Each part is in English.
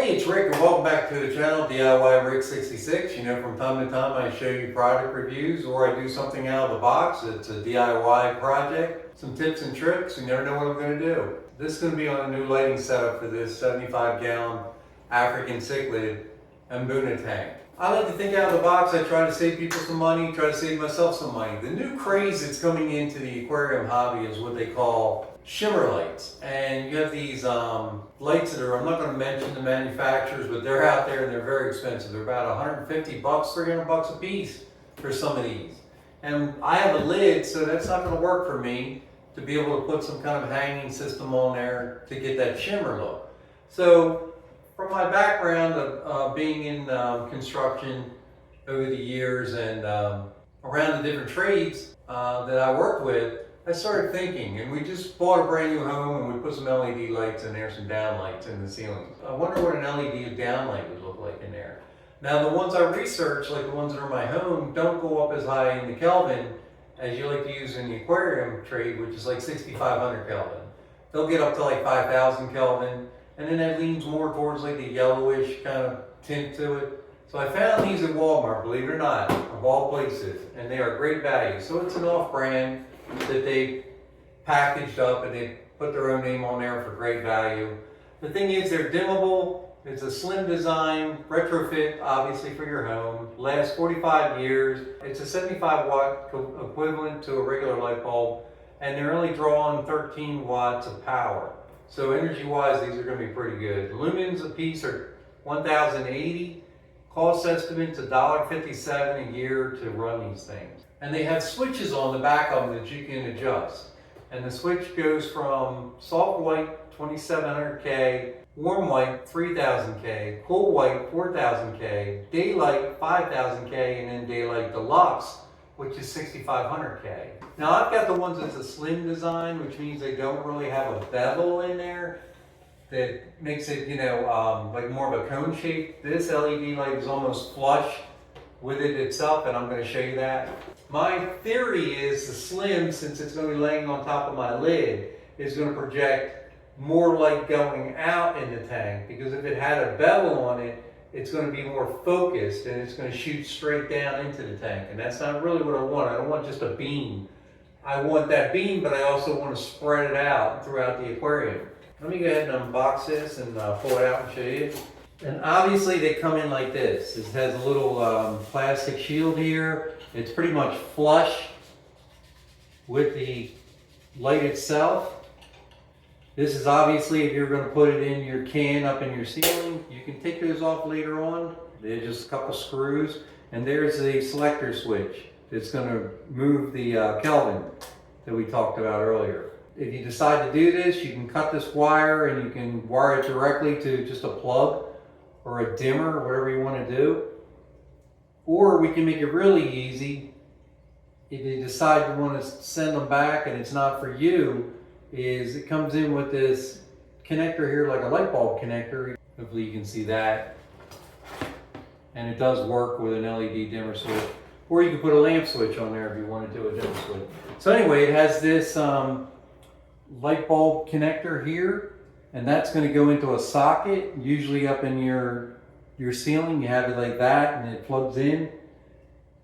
Hey, it's Rick and welcome back to the channel, DIY Rick 66. You know, from time to time I show you product reviews or I do something out of the box. It's a DIY project, some tips and tricks. You never know what I'm going to do. This is going to be on a new lighting setup for this 75-gallon African cichlid Mbuna tank. I like to think out of the box. I try to save people some money, try to save myself some money. The new craze that's coming into the aquarium hobby is what they call Shimmer lights. And you have these lights that are, I'm not going to mention the manufacturers, but they're out there and they're very expensive. They're about 150 bucks, 300 bucks a piece for some of these. And I have a lid, so that's not going to work for me to be able to put some kind of hanging system on there to get that shimmer look. So from my background of being in construction over the years and around the different trades that I worked with, I started thinking, and we just bought a brand new home and we put some LED lights in there, some downlights in the ceiling. I wonder what an LED downlight would look like in there. Now the ones I researched, like the ones that are in my home, don't go up as high in the Kelvin as you like to use in the aquarium trade, which is like 6,500 Kelvin. They'll get up to like 5,000 Kelvin, and then that leans more towards like the yellowish kind of tint to it. So I found these at Walmart, believe it or not, of all places, and they are great value. So it's an off-brand that they packaged up and they put their own name on there for great value. The thing is, they're dimmable. It's a slim design, retrofit obviously for your home, lasts 45 years. It's a 75 watt equivalent to a regular light bulb, and they're only drawing 13 watts of power. So energy wise, these are going to be pretty good. Lumens a piece are 1,080. Cost estimate's $1.57 a year to run these things. And they have switches on the back of them that you can adjust. And the switch goes from soft white 2700K, warm white 3000K, cool white 4000K, daylight 5000K, and then daylight deluxe, which is 6500K. Now I've got the ones that's a slim design, which means they don't really have a bevel in there that makes it, you know, like more of a cone shape. This LED light is almost flush with it itself, and I'm going to show you that. My theory is the slim, since it's going to be laying on top of my lid, is going to project more light going out in the tank, because if it had a bevel on it, it's going to be more focused and it's going to shoot straight down into the tank, and that's not really what I want. I don't want just a beam. I want that beam, but I also want to spread it out throughout the aquarium. Let me go ahead and unbox this and pull it out and show you. And obviously they come in like this. This has a little plastic shield here. It's pretty much flush with the light itself. This is obviously if you're going to put it in your can up in your ceiling. You can take those off later on. They're just a couple screws. And there's a selector switch that's going to move the Kelvin that we talked about earlier. If you decide to do this, you can cut this wire and you can wire it directly to just a plug or a dimmer, whatever you want to do. Or we can make it really easy. If you decide you want to send them back and it's not for you, is it comes in with this connector here, like a light bulb connector. Hopefully you can see that. And it does work with an LED dimmer switch. Or you can put a lamp switch on there if you want to do a dimmer switch. So anyway, it has this light bulb connector here, and that's going to go into a socket, usually up in your ceiling. You have it like that, and it plugs in,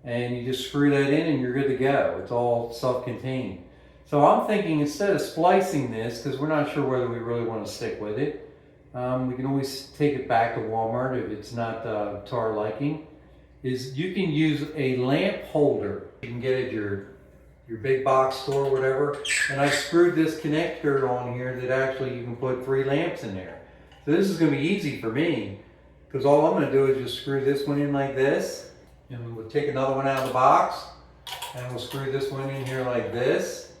and you just screw that in and you're good to go. It's all self-contained. So I'm thinking, instead of splicing this, because we're not sure whether we really want to stick with it, we can always take it back to Walmart if it's not to our liking, is you can use a lamp holder. You can get it at your big box store or whatever, and I screwed this connector on here that actually you can put 3 lamps in there. So this is going to be easy for me, because all I'm going to do is just screw this one in like this, and we'll take another one out of the box, and we'll screw this one in here like this.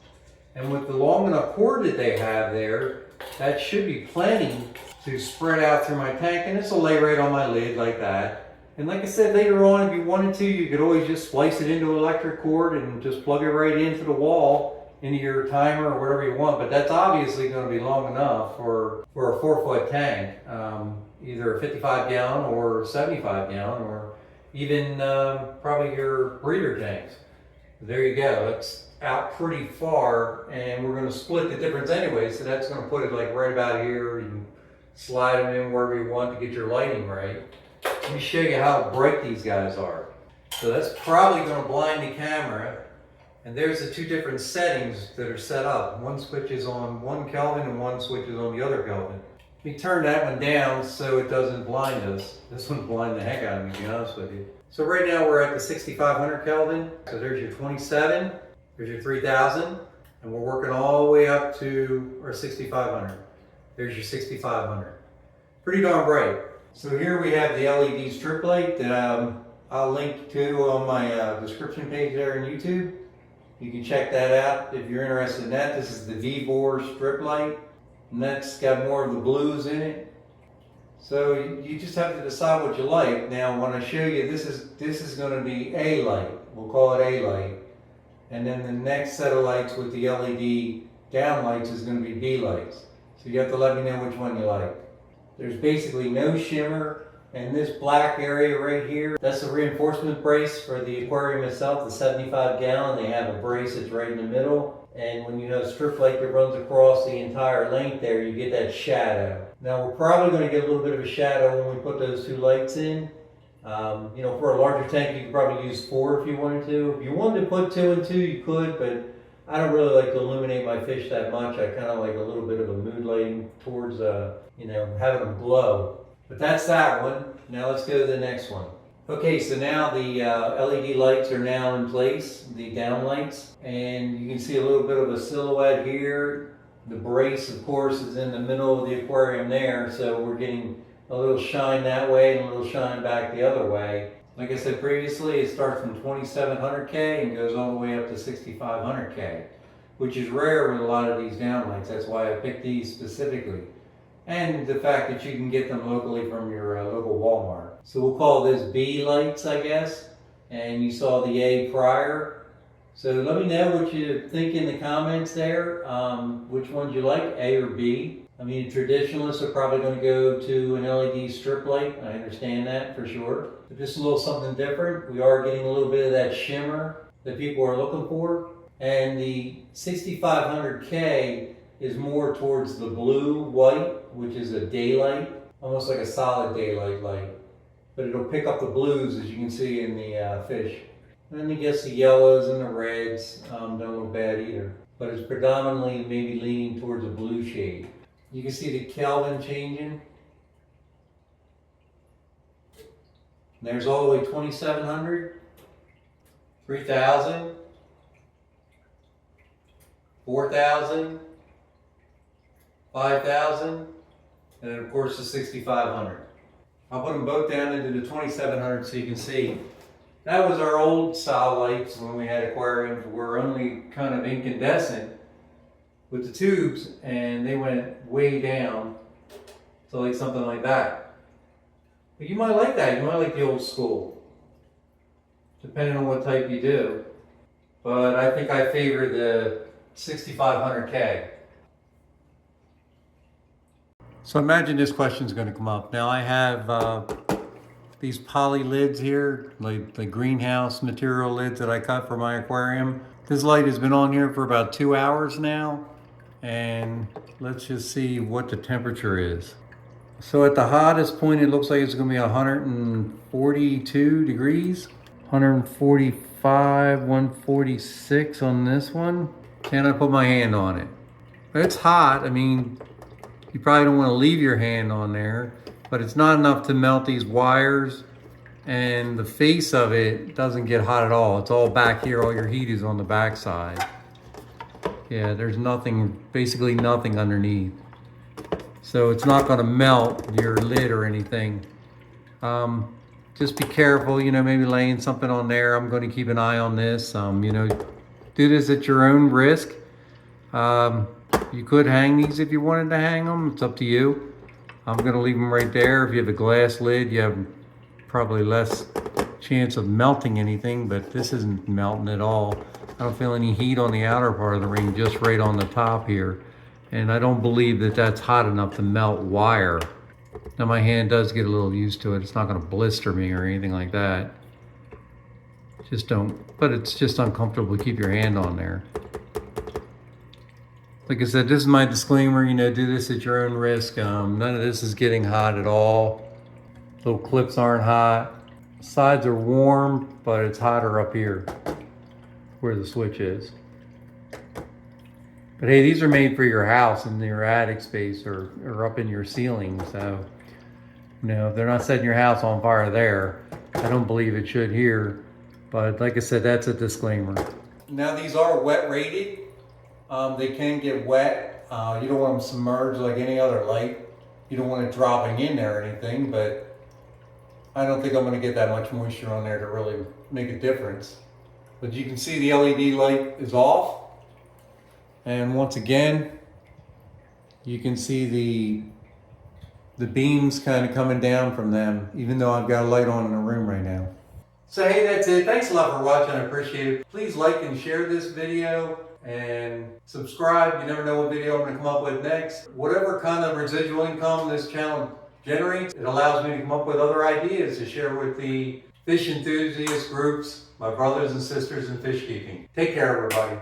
And with the long enough cord that they have there, that should be plenty to spread out through my tank, and this will lay right on my lid like that. And like I said, later on, if you wanted to, you could always just splice it into an electric cord and just plug it right into the wall, into your timer or whatever you want. But that's obviously going to be long enough for a 4-foot tank, either a 55-gallon or 75-gallon, or even probably your breeder tanks. There you go. It's out pretty far, and we're going to split the difference anyway, so that's going to put it like right about here. You can slide them in wherever you want to get your lighting right. Let me show you how bright these guys are. So that's probably going to blind the camera. And there's the two different settings that are set up. One switches on 1 Kelvin and one switches on the other Kelvin. Let me turn that one down so it doesn't blind us. This one's blind the heck out of me, to be honest with you. So right now we're at the 6500 Kelvin. So there's your 27, there's your 3000, and we're working all the way up to our 6500. There's your 6500. Pretty darn bright. So here we have the LED strip light that I'll link to on my description page there on YouTube. You can check that out if you're interested in that. This is the V-Bore strip light, and that's got more of the blues in it. So you just have to decide what you like. Now when I show you, this is going to be A light. We'll call it A light. And then the next set of lights with the LED downlights is going to be B lights. So you have to let me know which one you like. There's basically no shimmer. And this black area right here, that's the reinforcement brace for the aquarium itself, the 75 gallon. They have a brace that's right in the middle. And when you have a strip light that runs across the entire length there, you get that shadow. Now we're probably going to get a little bit of a shadow when we put those two lights in. You know, for a larger tank, you could probably use 4 if you wanted to. If you wanted to put 2 and 2, you could, but I don't really like to illuminate my fish that much. I kind of like a little bit of a mood lighting towards, you know, having them glow. But that's that one. Now let's go to the next one. Okay, so now the LED lights are now in place, the downlights, and you can see a little bit of a silhouette here. The brace, of course, is in the middle of the aquarium there, so we're getting a little shine that way and a little shine back the other way. Like I said previously, it starts from 2700K and goes all the way up to 6500K, which is rare with a lot of these downlights. That's why I picked these specifically. And the fact that you can get them locally from your local Walmart. So we'll call this B lights, I guess. And you saw the A prior. So let me know what you think in the comments there. Which ones you like, A or B. I mean, traditionalists are probably going to go to an LED strip light. I understand that for sure. But just a little something different. We are getting a little bit of that shimmer that people are looking for. And the 6500K is more towards the blue-white, which is a daylight, almost like a solid daylight light. But it'll pick up the blues, as you can see in the fish. And then I guess the yellows and the reds don't look bad either. But it's predominantly maybe leaning towards a blue shade. You can see the Kelvin changing. There's all the way 2700, 3000, 4000, 5,000, and then of course the 6,500. I'll put them both down into the 2,700 so you can see. That was our old style lights when we had aquariums. Were only kind of incandescent with the tubes, and they went way down to like something like that. But you might like that. You might like the old school, depending on what type you do. But I think I favor the 6,500K. So imagine this question is going to come up. Now I have these poly lids here, like the greenhouse material lids that I cut for my aquarium. This light has been on here for about 2 hours now, and let's just see what the temperature is. So at the hottest point, it looks like it's going to be 142 degrees, 145, 146 on this one. Can I put my hand on it? It's hot. I mean, you probably don't want to leave your hand on there, but it's not enough to melt these wires, and the face of it doesn't get hot at all. It's all back here. All your heat is on the back side. Yeah, there's nothing, basically nothing underneath. So it's not going to melt your lid or anything. Just be careful, you know, maybe laying something on there. I'm going to keep an eye on this. You know, do this at your own risk. You could hang these if you wanted to hang them. It's up to you. I'm going to leave them right there. If you have a glass lid, you have probably less chance of melting anything, but this isn't melting at all. I don't feel any heat on the outer part of the ring, just right on the top here. And I don't believe that that's hot enough to melt wire. Now my hand does get a little used to it. It's not going to blister me or anything like that. Just don't, but it's just uncomfortable to keep your hand on there. Like I said, this is my disclaimer, you know, do this at your own risk. None of this is getting hot at all. Little clips aren't hot. Sides are warm, but it's hotter up here where the switch is. But hey, these are made for your house and your attic space or up in your ceiling. So, you know, they're not setting your house on fire there. I don't believe it should here. But like I said, that's a disclaimer. Now these are wet rated. They can get wet. You don't want them submerged like any other light. You don't want it dropping in there or anything, but I don't think I'm going to get that much moisture on there to really make a difference. But you can see the LED light is off. And once again, you can see the beams kind of coming down from them, even though I've got a light on in the room right now. So hey, that's it. Thanks a lot for watching. I appreciate it. Please like and share this video and subscribe. You never know what video I'm going to come up with next. Whatever kind of residual income this channel generates, it allows me to come up with other ideas to share with the fish enthusiast groups, my brothers and sisters in fish keeping. Take care, everybody.